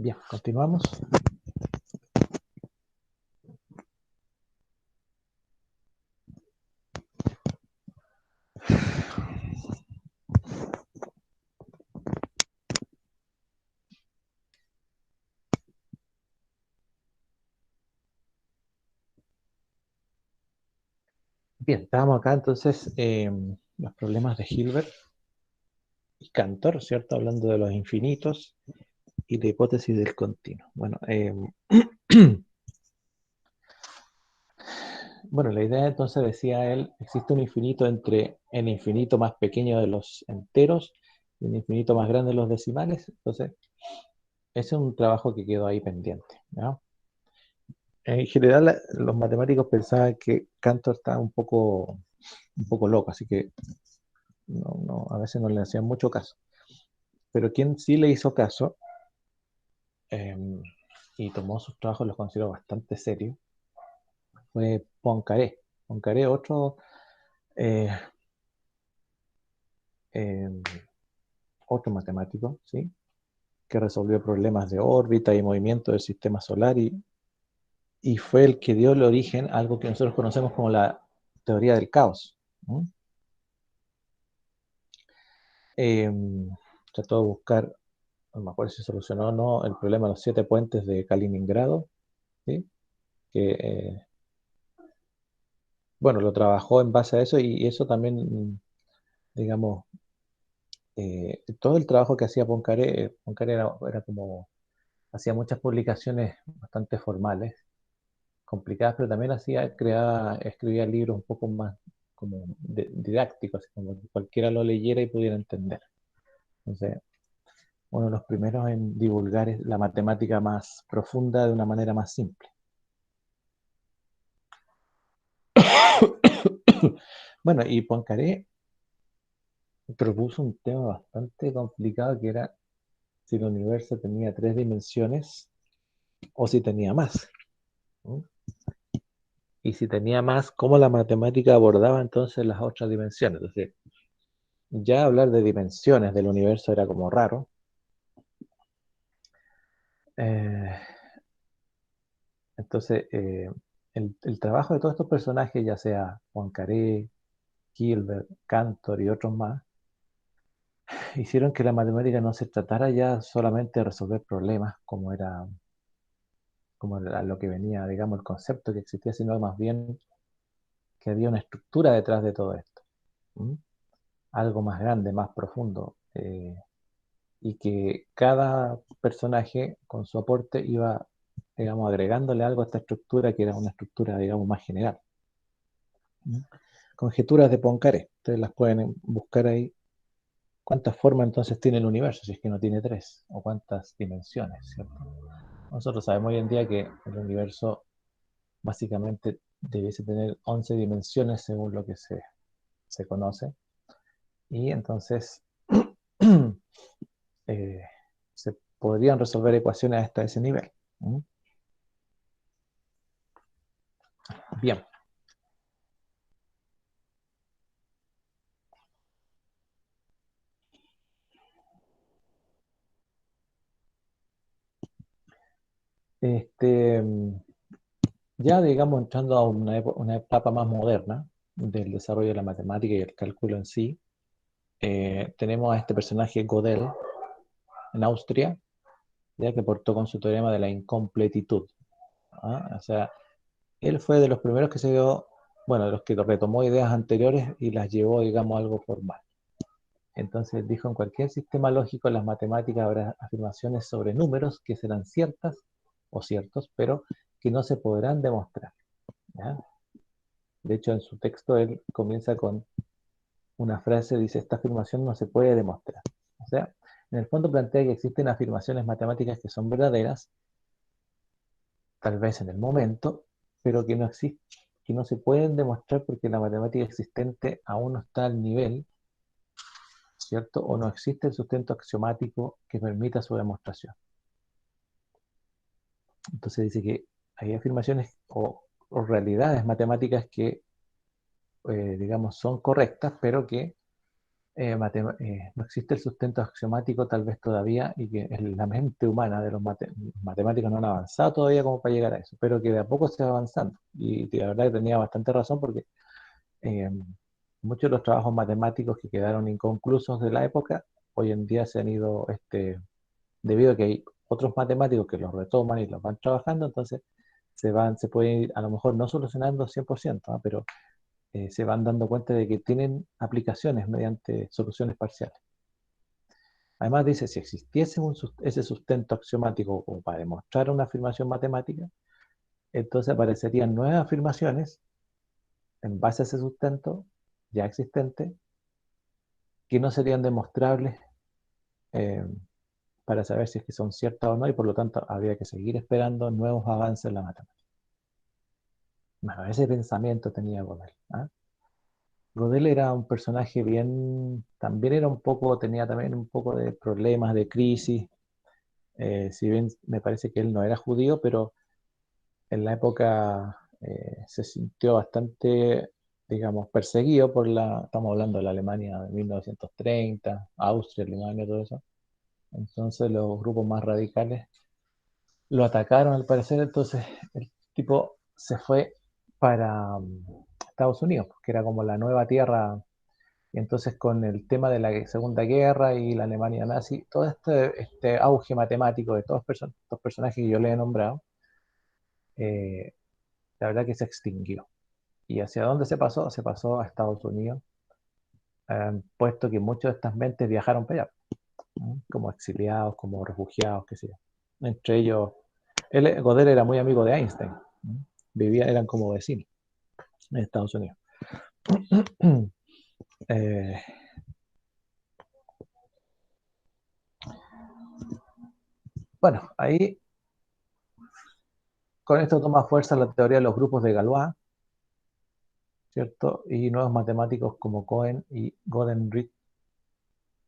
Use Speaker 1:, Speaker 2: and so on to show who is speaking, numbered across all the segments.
Speaker 1: Bien, continuamos. Bien, estábamos acá entonces los problemas de Hilbert y Cantor, ¿cierto? Hablando de los infinitos y la hipótesis del continuo. Bueno, bueno, la idea entonces decía él, existe un infinito entre el infinito más pequeño de los enteros y el infinito más grande de los decimales. Entonces, ese es un trabajo que quedó ahí pendiente, ¿no? En general, los matemáticos pensaban que Cantor estaba un poco loco, así que a veces no le hacían mucho caso. Pero quien sí le hizo caso eh, y tomó sus trabajos, los consideró bastante serios, fue Poincaré. Poincaré, eh, eh, otro matemático, ¿sí? Que resolvió problemas de órbita y movimiento del sistema solar y fue el que dio el origen a algo que nosotros conocemos como la teoría del caos. ¿No? Eh, Trató de buscar, no me acuerdo si solucionó o no, el problema de los 7 puentes de Kaliningrado, ¿sí? Que bueno, lo trabajó en base a eso y eso también, digamos, todo el trabajo que hacía Poincaré, Poincaré era como, hacía muchas publicaciones bastante formales, complicadas, pero también escribía libros un poco más como didácticos, así como que cualquiera lo leyera y pudiera entender. Entonces, uno de los primeros en divulgar es la matemática más profunda de una manera más simple. Bueno, y Poincaré propuso un tema bastante complicado que era si el universo tenía 3 dimensiones o si tenía más. ¿No? Y si tenía más, ¿cómo la matemática abordaba entonces las otras dimensiones? Entonces, ya hablar de dimensiones del universo era como raro. Eh, entonces, el trabajo de todos estos personajes, ya sea Poincaré, Hilbert, Cantor y otros más, hicieron que la matemática no se tratara ya solamente de resolver problemas, como era lo que venía, digamos, el concepto que existía, sino más bien que había una estructura detrás de todo esto. ¿Mm? Algo más grande, más profundo, y que cada personaje con su aporte iba, digamos, agregándole algo a esta estructura que era una estructura, digamos, más general. ¿Mm? Conjeturas de Poincaré, ustedes las pueden buscar ahí. ¿Cuántas formas entonces tiene el universo si es que no tiene 3? ¿O cuántas dimensiones, cierto? Nosotros sabemos hoy en día que el universo básicamente debiese tener 11 dimensiones según lo que se conoce. Y entonces eh, se podrían resolver ecuaciones hasta ese nivel. ¿Mm? Bien, este, ya digamos entrando a una etapa más moderna del desarrollo de la matemática y el cálculo en sí, tenemos a este personaje Gödel en Austria, ya que aportó con su teorema de la incompletitud. ¿Ah? O sea, él fue de los primeros que se dio, bueno, de los que retomó ideas anteriores y las llevó, digamos, a algo formal. Entonces dijo, en cualquier sistema lógico en las matemáticas habrá afirmaciones sobre números que serán ciertas o ciertos, pero que no se podrán demostrar. ¿Ya? De hecho, en su texto él comienza con una frase, dice, esta afirmación no se puede demostrar. O sea, en el fondo plantea que existen afirmaciones matemáticas que son verdaderas, tal vez en el momento, pero que no existen, que no se pueden demostrar porque la matemática existente aún no está al nivel, ¿cierto? O no existe el sustento axiomático que permita su demostración. Entonces dice que hay afirmaciones o realidades matemáticas que, digamos, son correctas, pero que no existe el sustento axiomático tal vez todavía y que la mente humana de los matemáticos no han avanzado todavía como para llegar a eso, pero que de a poco se va avanzando. Y la verdad que tenía bastante razón porque eh, muchos de los trabajos matemáticos que quedaron inconclusos de la época, hoy en día se han ido, debido a que hay otros matemáticos que los retoman y los van trabajando, entonces se pueden ir a lo mejor no solucionando 100%, ¿no? Pero se van dando cuenta de que tienen aplicaciones mediante soluciones parciales. Además dice, si existiese ese sustento axiomático como para demostrar una afirmación matemática, entonces aparecerían nuevas afirmaciones en base a ese sustento ya existente que no serían demostrables eh, para saber si es que son ciertas o no y por lo tanto habría que seguir esperando nuevos avances en la matemática. Bueno, ese pensamiento tenía Gödel, ¿ah? Gödel era un personaje bien, también era un poco, tenía también un poco de problemas, de crisis, si bien me parece que él no era judío, pero en la época se sintió bastante, digamos, perseguido por estamos hablando de la Alemania de 1930, Austria, Alemania, todo eso. Entonces los grupos más radicales lo atacaron al parecer, entonces el tipo se fue para Estados Unidos, que era como la nueva tierra. Y entonces con el tema de la Segunda Guerra y la Alemania nazi, todo este auge matemático de todos estos personajes que yo le he nombrado, eh, la verdad que se extinguió. ¿Y hacia dónde se pasó? Se pasó a Estados Unidos, puesto que muchas de estas mentes viajaron para allá, ¿no? Como exiliados, como refugiados, qué sé yo. Entre ellos, Gödel era muy amigo de Einstein, ¿no? Eran como vecinos en Estados Unidos. Eh, bueno, ahí con esto toma fuerza la teoría de los grupos de Galois, ¿cierto? Y nuevos matemáticos como Cohen y Godenrich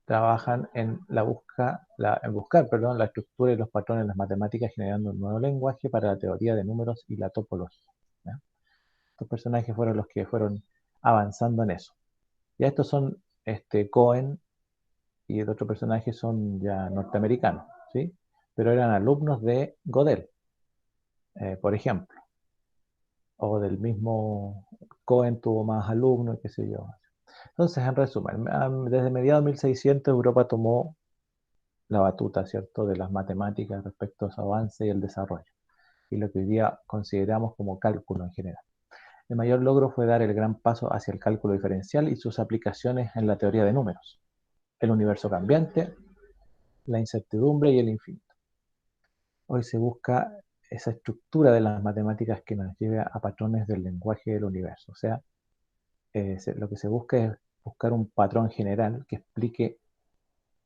Speaker 1: trabajan en buscar, perdón, la estructura y los patrones de las matemáticas, generando un nuevo lenguaje para la teoría de números y la topología, ¿ya? Estos personajes fueron los que fueron avanzando en eso. Ya estos son Cohen y el otro personaje son ya norteamericanos, ¿sí? Pero eran alumnos de Gödel, por ejemplo, o del mismo Cohen tuvo más alumnos, qué sé yo. Entonces, en resumen, desde mediados de 1600 Europa tomó la batuta, ¿cierto?, de las matemáticas respecto a su avance y el desarrollo, y lo que hoy día consideramos como cálculo en general. El mayor logro fue dar el gran paso hacia el cálculo diferencial y sus aplicaciones en la teoría de números, el universo cambiante, la incertidumbre y el infinito. Hoy se busca esa estructura de las matemáticas que nos lleve a patrones del lenguaje del universo. O sea, lo que se busca es buscar un patrón general que explique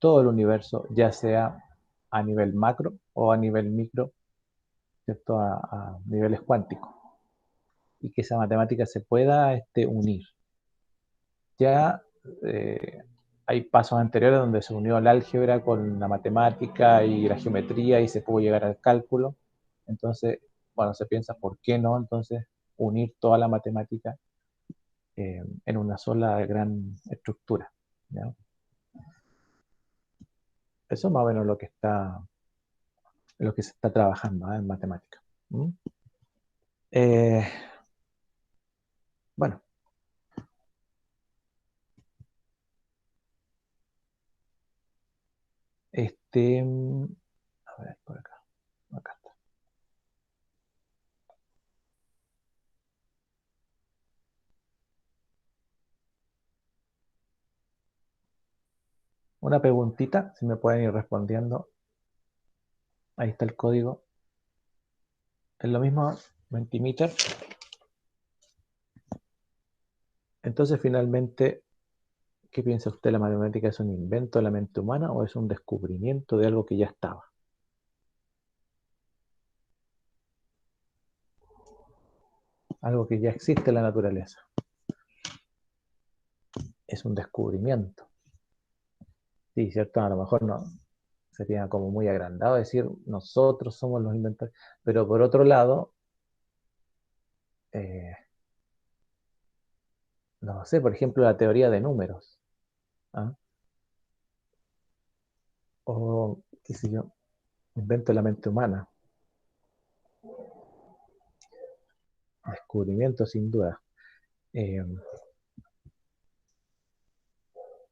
Speaker 1: todo el universo, ya sea a nivel macro o a nivel micro, ¿cierto? A niveles cuánticos, y que esa matemática se pueda unir. Ya hay pasos anteriores donde se unió el álgebra con la matemática y la geometría y se pudo llegar al cálculo. Entonces, bueno, se piensa, ¿por qué no entonces unir toda la matemática en una sola gran estructura? ¿Ya? Eso es más o menos lo que se está trabajando, ¿eh?, en matemática. ¿Mm? Eh, bueno, este, a ver, por acá, acá está. Una preguntita, si me pueden ir respondiendo. Ahí está el código. Es lo mismo, Mentimeter. Entonces, finalmente, ¿qué piensa usted? ¿La matemática es un invento de la mente humana o es un descubrimiento de algo que ya estaba? Algo que ya existe en la naturaleza. Es un descubrimiento. Sí, cierto, a lo mejor no sería como muy agrandado decir nosotros somos los inventores, pero por otro lado, eh, no sé, por ejemplo, la teoría de números. ¿ah? O, qué sé yo, invento de la mente humana, descubrimiento sin duda. Eh,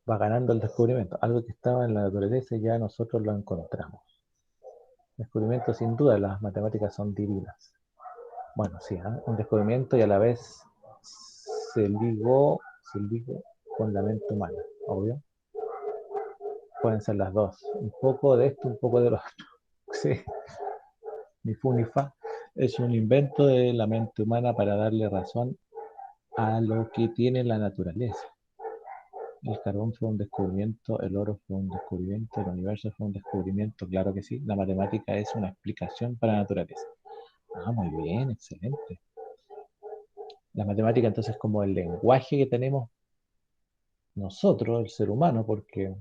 Speaker 1: Va ganando el descubrimiento. Algo que estaba en la naturaleza y ya nosotros lo encontramos. Descubrimiento sin duda, las matemáticas son divinas. Bueno, sí, ¿eh? Un descubrimiento y a la vez se ligó con la mente humana, obvio. Pueden ser las dos. Un poco de esto, un poco de lo otro. Sí, ni fu ni fa. Es un invento de la mente humana para darle razón a lo que tiene la naturaleza. El carbón fue un descubrimiento, el oro fue un descubrimiento, el universo fue un descubrimiento, claro que sí. La matemática es una explicación para la naturaleza. Ah, muy bien, excelente. La matemática entonces es como el lenguaje que tenemos nosotros, el ser humano, porque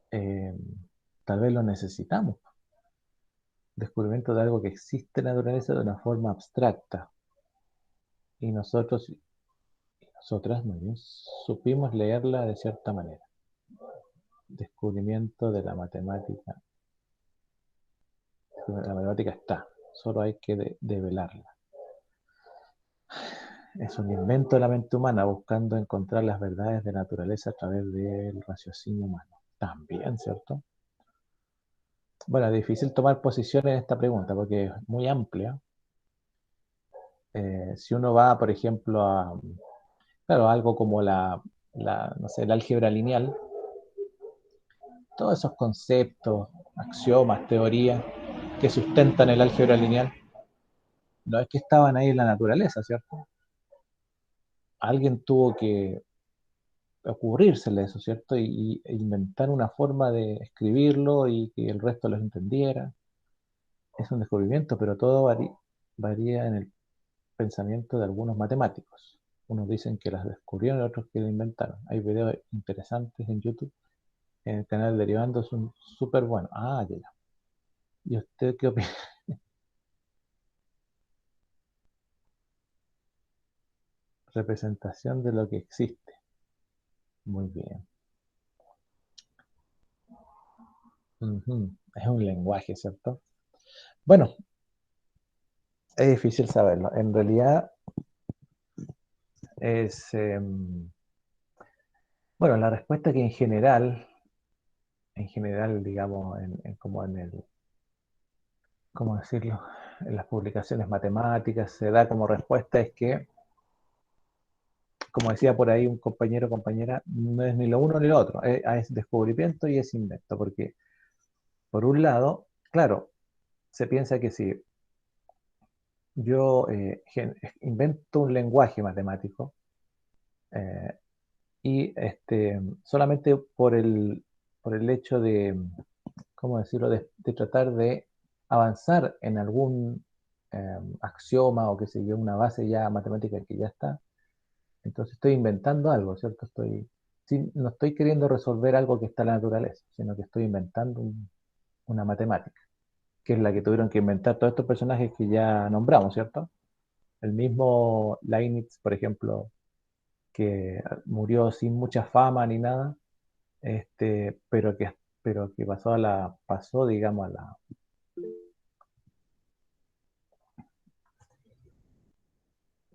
Speaker 1: eh, tal vez lo necesitamos. Descubrimiento de algo que existe en la naturaleza de una forma abstracta. Y nosotros y nosotras muy bien, supimos leerla de cierta manera. Descubrimiento de la matemática. La matemática está, solo hay que develarla. Es un invento de la mente humana buscando encontrar las verdades de naturaleza a través del raciocinio humano. También, ¿cierto? Bueno, es difícil tomar posición en esta pregunta porque es muy amplia. Si uno va, por ejemplo, claro, algo como no sé, el álgebra lineal, todos esos conceptos, axiomas, teorías que sustentan el álgebra lineal, no es que estaban ahí en la naturaleza, ¿cierto? Alguien tuvo que ocurrírsele eso, ¿cierto? E inventar una forma de escribirlo y que el resto lo entendiera. Es un descubrimiento, pero todo varía en el pensamiento de algunos matemáticos. Unos dicen que las descubrieron y otros que las inventaron. Hay videos interesantes en YouTube. En el canal Derivando es un súper bueno. Ah, ya, ya. ¿Y usted qué opina? Representación de lo que existe. Muy bien. Ujú. Es un lenguaje, ¿cierto? Bueno, es difícil saberlo. En realidad es, bueno, la respuesta que en general, digamos, como en el, ¿cómo decirlo? En las publicaciones matemáticas se da como respuesta es que, como decía por ahí un compañero o compañera, no es ni lo uno ni lo otro, es descubrimiento y es invento, porque por un lado, claro, se piensa que si yo invento un lenguaje matemático eh, y solamente por el hecho de, ¿cómo decirlo?, de tratar de avanzar en algún axioma o qué sé yo, una base ya matemática que ya está, entonces estoy inventando algo, ¿cierto? Sí, no estoy queriendo resolver algo que está en la naturaleza, sino que estoy inventando una matemática, que es la que tuvieron que inventar todos estos personajes que ya nombramos, ¿cierto? El mismo Leibniz, por ejemplo, que murió sin mucha fama ni nada, este, pero que, pero que pasó, digamos,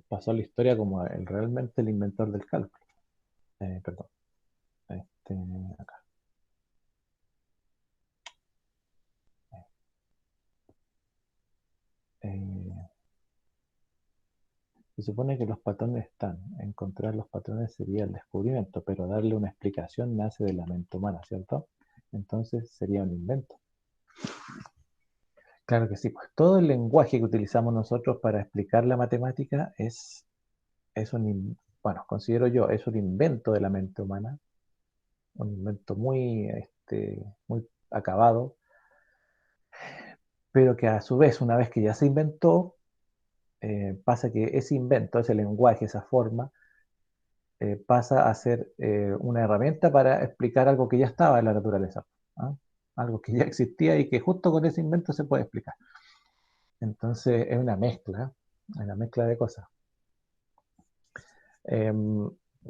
Speaker 1: pasó a la historia como realmente el inventor del cálculo. Perdón, este, acá. Eh, Se supone que los patrones están. Encontrar los patrones sería el descubrimiento, pero darle una explicación nace de la mente humana, ¿cierto? Entonces sería un invento. Claro que sí, pues todo el lenguaje que utilizamos nosotros para explicar la matemática bueno, considero yo, es un invento de la mente humana, un invento muy acabado, pero que a su vez, una vez que ya se inventó, pasa que ese invento, ese lenguaje, esa forma, pasa a ser una herramienta para explicar algo que ya estaba en la naturaleza, ¿ah? Algo que ya existía y que justo con ese invento se puede explicar. Entonces es una mezcla de cosas. Eh,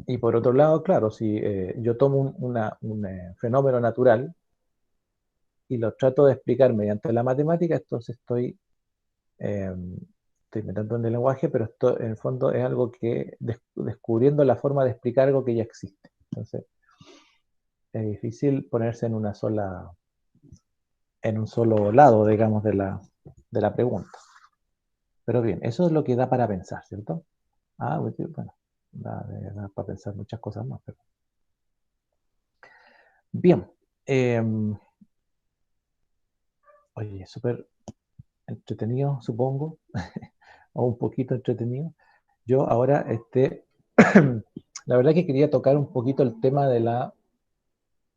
Speaker 1: Y por otro lado, claro, si yo tomo un fenómeno natural y lo trato de explicar mediante la matemática, entonces eh, estoy inventando en el lenguaje, pero esto en el fondo es algo que descubriendo la forma de explicar algo que ya existe. Entonces, es difícil ponerse en un solo lado, digamos, de la pregunta. Pero bien, eso es lo que da para pensar, ¿cierto? Bueno, da para pensar muchas cosas más. Bien, eh, oye, súper entretenido, supongo, o un poquito entretenido. Yo ahora, la verdad que quería tocar un poquito el tema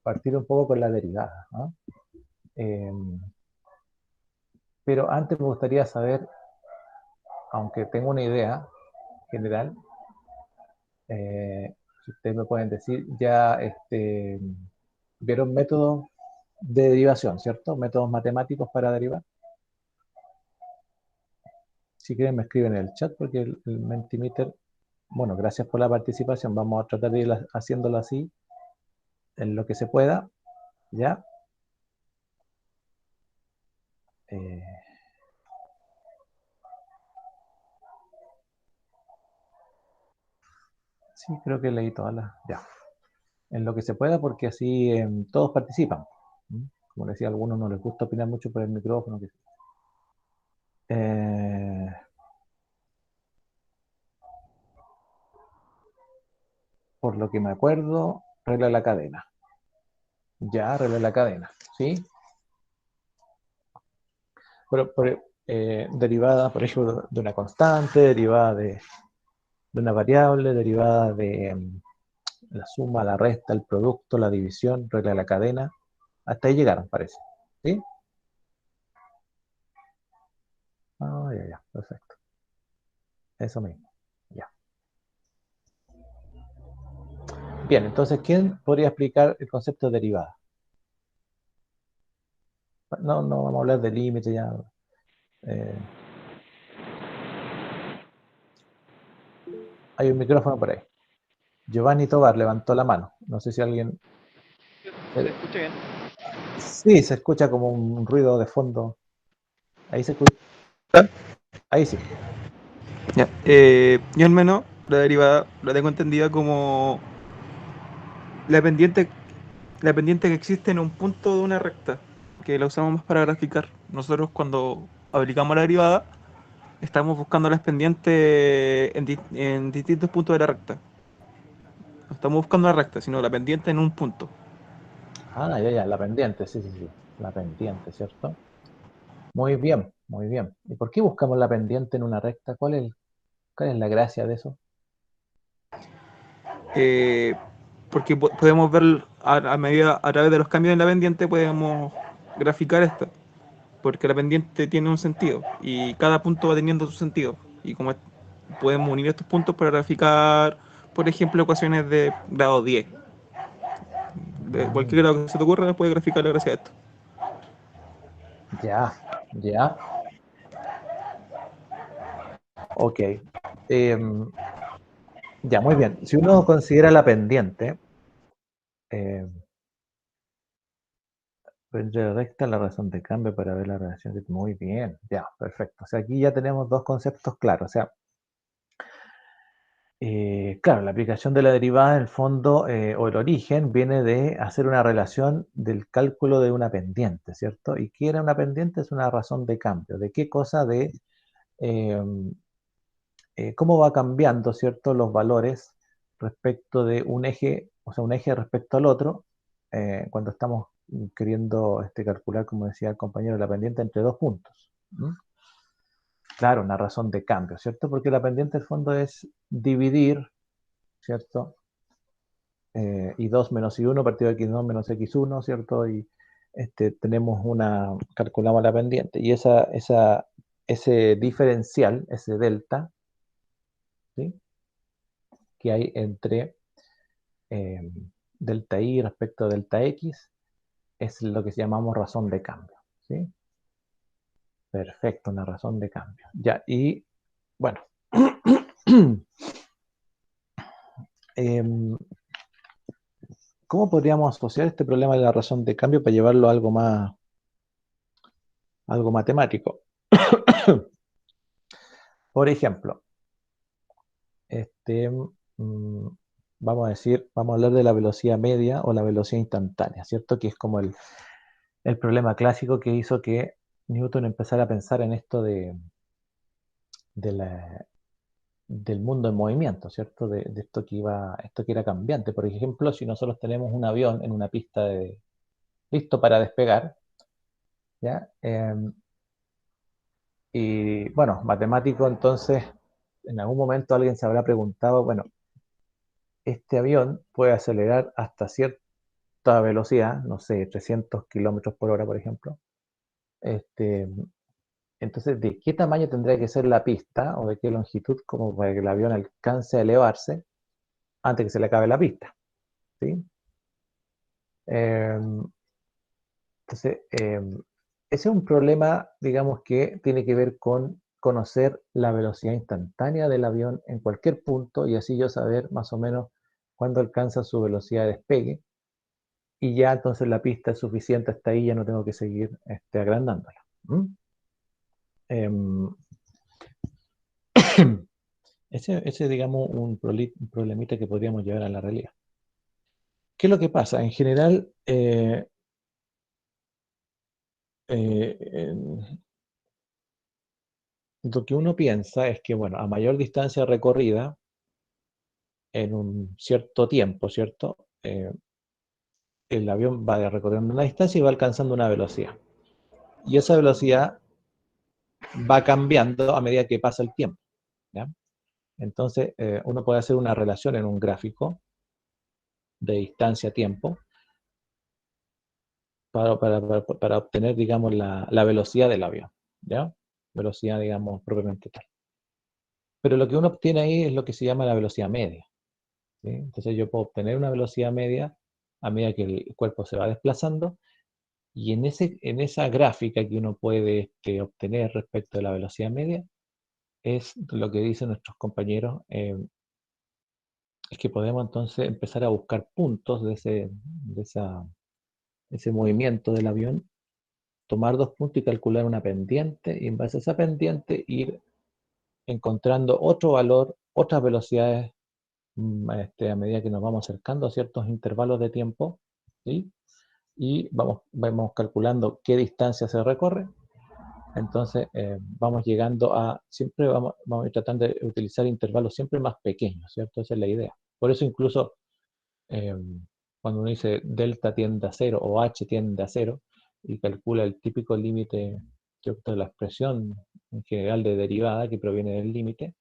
Speaker 1: partir un poco con la derivada, ¿no? Eh, pero antes me gustaría saber, aunque tengo una idea general, si ustedes me pueden decir, ya vieron métodos de derivación, ¿cierto? Métodos matemáticos para derivar. Si quieren me escriben en el chat porque el Mentimeter, bueno, gracias por la participación. Vamos a tratar de ir haciéndolo así en lo que se pueda, ¿ya? Eh, sí, creo que leí todas las, ya. En lo que se pueda porque así todos participan. ¿Mm? Como decía, a algunos no les gusta opinar mucho por el micrófono. Eh, por lo que me acuerdo, regla la cadena. Ya, regla la cadena, ¿sí? Derivada, por ejemplo, de una constante, derivada de una variable, derivada de la suma, la resta, el producto, la división, regla de la cadena. Hasta ahí llegaron, parece. ¿Sí? Ya, ya, perfecto. Eso mismo. Ya. Bien, entonces, ¿quién podría explicar el concepto de derivada? No, no vamos a hablar de límite ya. Eh, hay un micrófono por ahí. Giovanni Tobar levantó la mano. No sé si alguien.
Speaker 2: ¿Se
Speaker 1: eh,
Speaker 2: escucha bien?
Speaker 1: sí, se escucha como un ruido de fondo. Ahí se escucha.
Speaker 2: ¿Ah?
Speaker 1: Ahí sí.
Speaker 2: Ya. Yo al menos la derivada la tengo entendida como la pendiente, la pendiente que existe en un punto de una recta, que la usamos más para graficar. Nosotros cuando aplicamos la derivada estamos buscando las pendientes en distintos puntos de la recta. No estamos buscando la recta, sino la pendiente en un punto.
Speaker 1: Ya, ya, la pendiente, sí, sí, sí. La pendiente, ¿cierto? Muy bien, muy bien. ¿Y por qué buscamos la pendiente en una recta? ¿Cuál es la gracia de eso?
Speaker 2: Eh, Porque podemos ver a medida, a través de los cambios en la pendiente podemos graficar esto. Porque la pendiente tiene un sentido y cada punto va teniendo su sentido. Y como podemos unir estos puntos para graficar, por ejemplo, ecuaciones de grado 10. De cualquier
Speaker 1: Mm,
Speaker 2: grado que se te ocurra, puedes graficar gracias a esto.
Speaker 1: ya, ya, ok. Em, ya, muy bien. Si uno considera la pendiente, entre recta la razón de cambio para ver la relación. Muy bien, ya, perfecto. O sea, aquí ya tenemos dos conceptos claros. O sea, claro, la aplicación de la derivada en el fondo o el origen viene de hacer una relación del cálculo de una pendiente, ¿cierto? ¿Y qué era una pendiente? Es una razón de cambio. ¿De qué cosa? De eh, cómo va cambiando, ¿cierto? Los valores respecto de un eje, o sea, un eje respecto al otro, cuando estamos queriendo calcular, como decía el compañero, la pendiente entre dos puntos. ¿Mm? Claro, una razón de cambio, ¿cierto? Porque la pendiente, en el fondo, es dividir, ¿cierto? I2 menos I1 partido de X2 menos X1, ¿cierto? Y calculamos la pendiente. Y ese diferencial, ese delta, ¿sí? Que hay entre eh, delta I respecto a delta X, es lo que llamamos razón de cambio, ¿sí? Perfecto, una razón de cambio. Ya, y bueno, ¿Cómo podríamos asociar este problema de la razón de cambio para llevarlo a algo matemático? Por ejemplo, este, vamos a decir, vamos a hablar de la velocidad media o la velocidad instantánea, ¿cierto? Que es como el problema clásico que hizo que Newton empezara a pensar en esto de del mundo en movimiento, ¿cierto? De esto que era cambiante. Por ejemplo, si nosotros tenemos un avión en una pista listo para despegar, ¿ya? Y bueno, matemático, entonces, en algún momento alguien se habrá preguntado, bueno, este avión puede acelerar hasta cierta velocidad, no sé, 300 kilómetros por hora, por ejemplo. Este, entonces, ¿de qué tamaño tendría que ser la pista o de qué longitud como para que el avión alcance a elevarse antes que se le acabe la pista? ¿Sí? Eh, entonces, ese es un problema, digamos, que tiene que ver con conocer la velocidad instantánea del avión en cualquier punto y así yo saber más o menos cuándo alcanza su velocidad de despegue y ya entonces la pista es suficiente hasta ahí, ya no tengo que seguir agrandándola. ¿Mm? Em, ese, digamos, un problemita que podríamos llevar a la realidad. ¿Qué es lo que pasa? En general, en- lo que uno piensa es que, bueno, a mayor distancia recorrida, en un cierto tiempo, ¿cierto? El avión va recorriendo una distancia y va alcanzando una velocidad. Y esa velocidad va cambiando a medida que pasa el tiempo, ¿ya? Entonces, uno puede hacer una relación en un gráfico de distancia-tiempo para obtener, digamos, la velocidad del avión, ¿ya? Velocidad, digamos, propiamente tal. Pero lo que uno obtiene ahí es lo que se llama la velocidad media, ¿sí? Entonces yo puedo obtener una velocidad media a medida que el cuerpo se va desplazando. Y en esa gráfica que uno puede obtener respecto de la velocidad media, es lo que dicen nuestros compañeros, es que podemos entonces empezar a buscar puntos ese movimiento del avión, tomar dos puntos y calcular una pendiente, y en base a esa pendiente ir encontrando otro valor, otras velocidades a medida que nos vamos acercando a ciertos intervalos de tiempo, ¿sí? Y vamos calculando qué distancia se recorre. Entonces, vamos llegando siempre vamos a ir tratando de utilizar intervalos siempre más pequeños, ¿cierto? Esa es la idea. Por eso incluso eh, cuando uno dice delta tiende a cero o h tiende a cero y calcula el típico límite, ¿cierto? De la expresión en general de derivada que proviene del límite,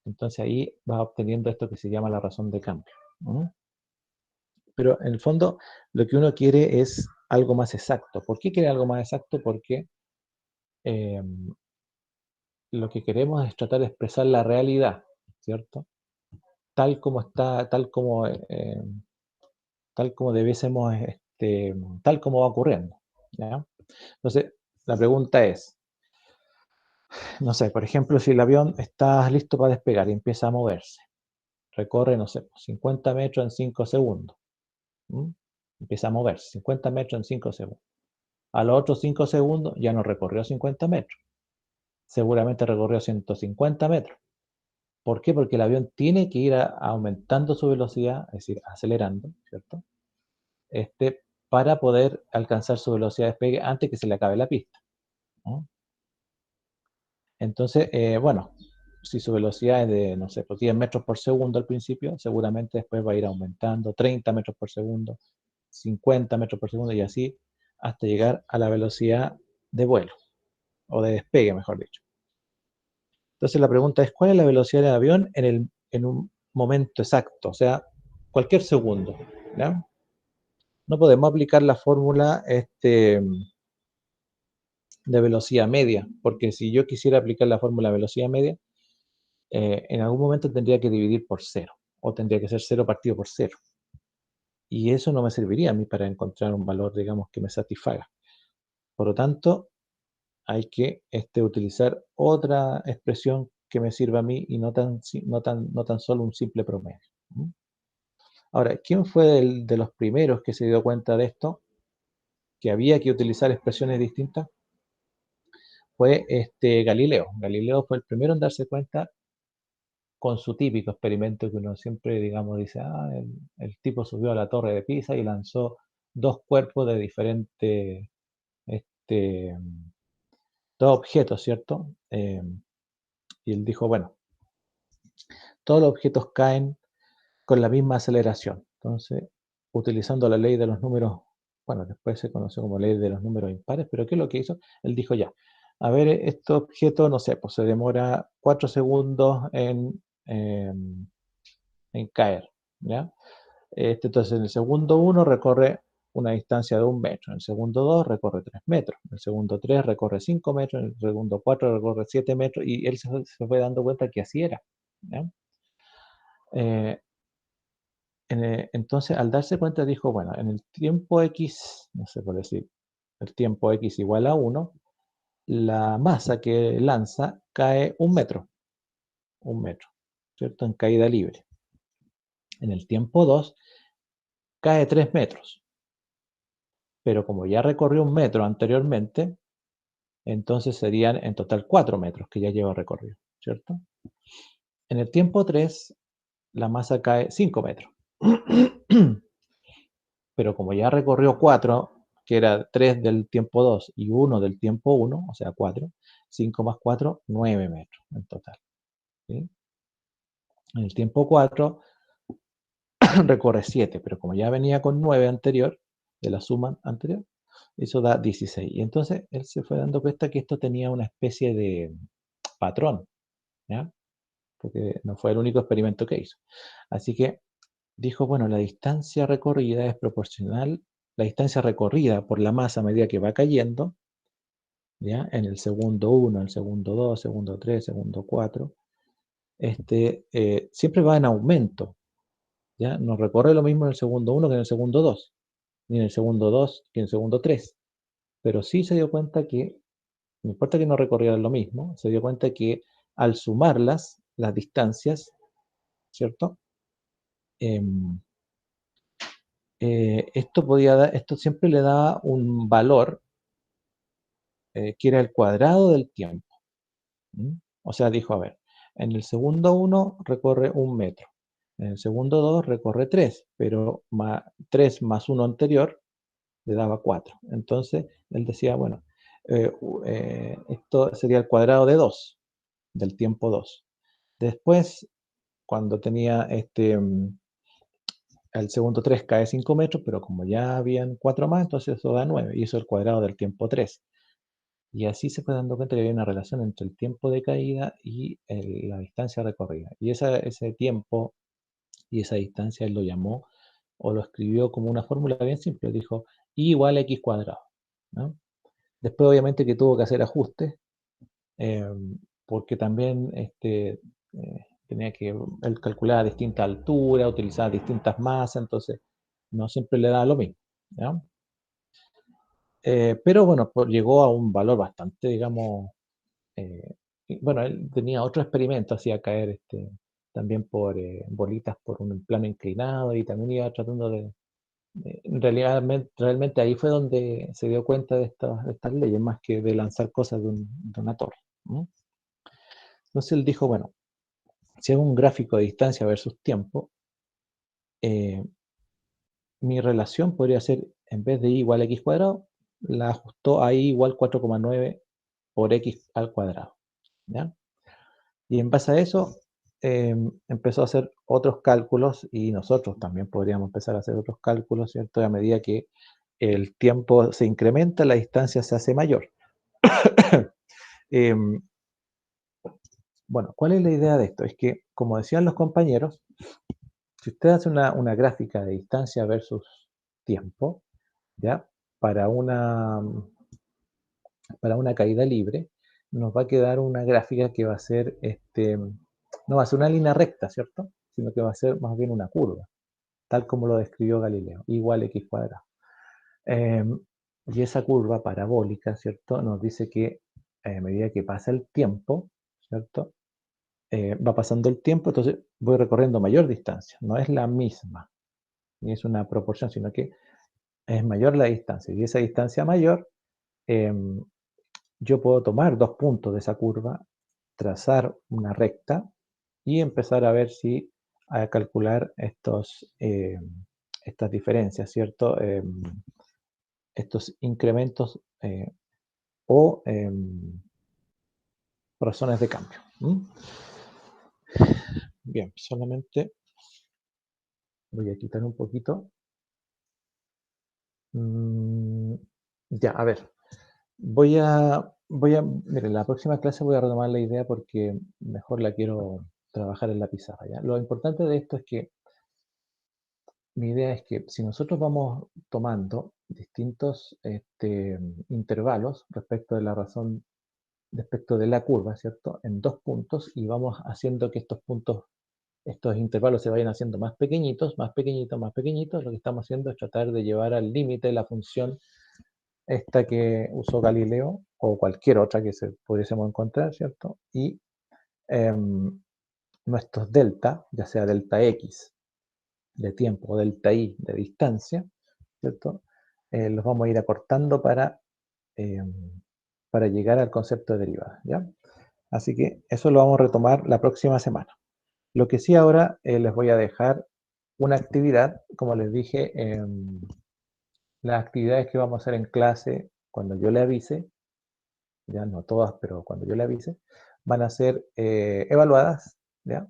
Speaker 1: entonces ahí vas obteniendo esto que se llama la razón de cambio. ¿No? Pero en el fondo lo que uno quiere es algo más exacto. ¿Por qué quiere algo más exacto? Porque eh, lo que queremos es tratar de expresar la realidad, ¿cierto? Tal como está, tal como debiésemos, tal como va ocurriendo, ¿ya? Entonces, la pregunta es, no sé, por ejemplo, si el avión está listo para despegar y empieza a moverse, recorre, no sé, 50 metros en 5 segundos, ¿m? Empieza a moverse, 50 metros en 5 segundos. A los otros 5 segundos ya no recorrió 50 metros, seguramente recorrió 150 metros. ¿Por qué? Porque el avión tiene que ir aumentando su velocidad, es decir, acelerando, ¿cierto? Para poder alcanzar su velocidad de despegue antes que se le acabe la pista, ¿no? Entonces, bueno, si su velocidad es de, no sé, pues 10 metros por segundo al principio, seguramente después va a ir aumentando 30 metros por segundo, 50 metros por segundo y así hasta llegar a la velocidad de vuelo, o de despegue, mejor dicho. Entonces la pregunta es, ¿cuál es la velocidad del avión en un momento exacto? O sea, cualquier segundo, ¿ya? No podemos aplicar la fórmula de velocidad media, porque si yo quisiera aplicar la fórmula de velocidad media, en algún momento tendría que dividir por cero, o tendría que ser cero partido por cero. Y eso no me serviría a mí para encontrar un valor, digamos, que me satisfaga. Por lo tanto, hay que utilizar otra expresión que me sirva a mí y no tan solo un simple promedio. ¿Mm? Ahora, ¿quién fue de los primeros que se dio cuenta de esto? Que había que utilizar expresiones distintas. Fue Galileo. Galileo fue el primero en darse cuenta con su típico experimento que uno siempre, digamos, dice, el tipo subió a la torre de Pisa y lanzó dos cuerpos de diferentes, este, dos objetos, ¿cierto? Y él dijo, bueno, todos los objetos caen con la misma aceleración. Entonces, utilizando la ley de los números, bueno, después se conoció como ley de los números impares, pero ¿qué es lo que hizo? Él dijo ya, a ver, este objeto, no sé, pues se demora 4 segundos en caer, ¿ya? Entonces, en el segundo 1 recorre una distancia de 1 metro, en el segundo 2 recorre 3 metros, en el segundo 3 recorre 5 metros, en el segundo 4 recorre 7 metros, y él se fue dando cuenta que así era, ¿ya? Eh, entonces, al darse cuenta, dijo, bueno, en el tiempo X, no sé por decir, el tiempo X igual a 1, la masa que lanza cae 1 metro, ¿cierto? En caída libre. En el tiempo 2 cae 3 metros, pero como ya recorrió 1 metro anteriormente, entonces serían en total 4 metros que ya lleva recorrido, ¿cierto? En el tiempo 3, la masa cae 5 metros. Pero como ya recorrió 4, que era 3 del tiempo 2 y 1 del tiempo 1, o sea 4, 5 más 4, 9 metros en total, ¿sí? En el tiempo 4 recorre 7, pero como ya venía con 9 anterior, de la suma anterior, eso da 16. Y entonces él se fue dando cuenta que esto tenía una especie de patrón, ¿ya? Porque no fue el único experimento que hizo. Así que dijo, bueno, la distancia recorrida es proporcional, la distancia recorrida por la masa a medida que va cayendo, ¿ya? En el segundo 1, el segundo 2, segundo 3, segundo 4, siempre va en aumento, ¿ya? No recorre lo mismo en el segundo 1 que en el segundo 2, ni en el segundo 2 que en el segundo 3, pero sí se dio cuenta que, no importa que no recorrieran lo mismo, se dio cuenta que al sumarlas, las distancias, ¿cierto? Em, esto siempre le da un valor que era el cuadrado del tiempo. O sea, dijo, a ver, en el segundo 1 recorre 1 metro, en el segundo 2 recorre 3, pero 3 más 1 anterior le daba 4. Entonces, él decía, bueno, esto sería el cuadrado de 2, del tiempo 2. Después, cuando tenía el segundo 3 cae 5 metros, pero como ya habían 4 más, entonces eso da 9, y eso es el cuadrado del tiempo 3. Y así se fue dando cuenta que había una relación entre el tiempo de caída y la distancia recorrida. Y ese tiempo y esa distancia él lo llamó o lo escribió como una fórmula bien simple. Dijo I igual a X cuadrado, ¿no? Después obviamente que tuvo que hacer ajustes, eh, porque también tenía que, él calculaba distinta altura, utilizaba distintas masas, entonces no siempre le da lo mismo, ¿ya? Pero bueno, llegó a un valor bastante, digamos, bueno, él tenía otro experimento, hacía caer también por bolitas por un plano inclinado y también iba tratando en realidad, realmente ahí fue donde se dio cuenta de estas leyes, más que de lanzar cosas de una torre. ¿No? Entonces él dijo, bueno, si hago un gráfico de distancia versus tiempo, eh, mi relación podría ser, en vez de y igual a x cuadrado, la ajustó a y igual 4,9 por x al cuadrado. ¿Ya? Y en base a eso, empezó a hacer otros cálculos y nosotros también podríamos empezar a hacer otros cálculos, ¿cierto? A medida que el tiempo se incrementa, la distancia se hace mayor. Em, bueno, ¿cuál es la idea de esto? Es que, como decían los compañeros, si usted hace una gráfica de distancia versus tiempo, ¿ya? Para una, para una caída libre, nos va a quedar una gráfica que va a ser, no va a ser una línea recta, ¿cierto? Sino que va a ser más bien una curva, tal como lo describió Galileo, igual a x cuadrado. Y esa curva parabólica, ¿cierto? Nos dice que a medida que pasa el tiempo, ¿cierto? Va pasando el tiempo, entonces voy recorriendo mayor distancia, no es la misma. ni es una proporción, sino que es mayor la distancia. Y esa distancia mayor, yo puedo tomar 2 puntos de esa curva, trazar una recta y empezar a ver si a calcular estas diferencias, ¿cierto? Estos incrementos o razones de cambio. Bien, solamente voy a quitar un poquito. Ya, a ver. Mire, en la próxima clase voy a retomar la idea porque mejor la quiero trabajar en la pizarra, ¿ya? Lo importante de esto es que mi idea es que si nosotros vamos tomando distintos intervalos respecto de la razón, respecto de la curva, ¿cierto? En 2 puntos y vamos haciendo que estos puntos, estos intervalos se vayan haciendo más pequeñitos, más pequeñitos, más pequeñitos, lo que estamos haciendo es tratar de llevar al límite la función esta que usó Galileo o cualquier otra que pudiésemos encontrar, ¿cierto? Y nuestros delta, ya sea delta X de tiempo o delta Y de distancia, ¿cierto? Los vamos a ir acortando para llegar al concepto de derivada, ¿ya? Así que eso lo vamos a retomar la próxima semana. Lo que sí ahora les voy a dejar una actividad, como les dije, las actividades que vamos a hacer en clase cuando yo le avise, ya no todas, pero cuando yo le avise, van a ser evaluadas, ¿ya?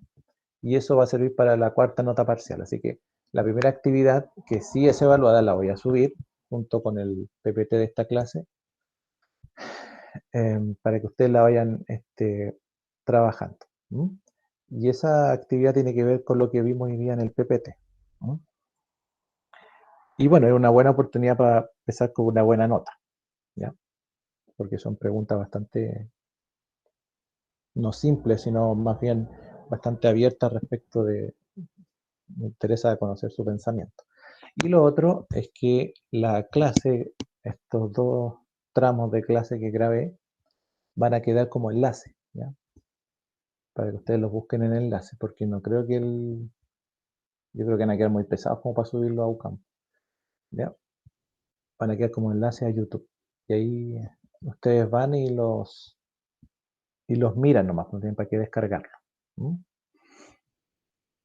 Speaker 1: Y eso va a servir para la cuarta nota parcial. Así que la primera actividad que sí es evaluada la voy a subir junto con el PPT de esta clase para que ustedes la vayan trabajando. Y esa actividad tiene que ver con lo que vimos hoy día en el PPT. Y bueno, es una buena oportunidad para empezar con una buena nota, ¿ya? Porque son preguntas bastante, no simples, sino más bien bastante abiertas respecto de, me interesa conocer su pensamiento. Y lo otro es que la clase, estos 2 tramos de clase que grabé, van a quedar como enlace, ¿ya? Para que ustedes los busquen en enlace, porque no creo que yo creo que van a quedar muy pesados como para subirlo a UCAM, ¿ya? Van a quedar como enlace a YouTube. Y ahí ustedes van y los miran nomás, no tienen para qué descargarlo.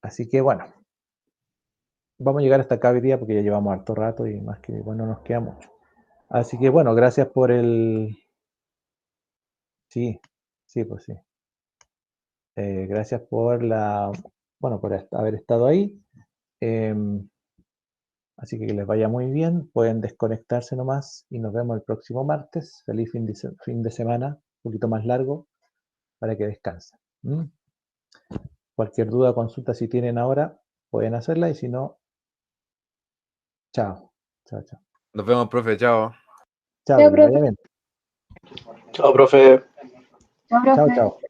Speaker 1: Así que bueno, vamos a llegar hasta acá hoy día porque ya llevamos harto rato y más que bueno nos queda mucho. Así que bueno, gracias por Sí, sí, pues sí. Gracias por por haber estado ahí. Em, Así que les vaya muy bien. Pueden desconectarse nomás y nos vemos el próximo martes. Feliz fin de semana, un poquito más largo, para que descansen. Cualquier duda o consulta si tienen ahora, pueden hacerla y si no, chao. Chao, chao.
Speaker 3: Nos vemos, profe, chao.
Speaker 1: Chao,
Speaker 4: Chao,
Speaker 1: que les
Speaker 4: profe.
Speaker 1: vaya bien.
Speaker 5: Chao, profe.
Speaker 4: Chao,
Speaker 1: Chao,
Speaker 4: profe.
Speaker 1: chao.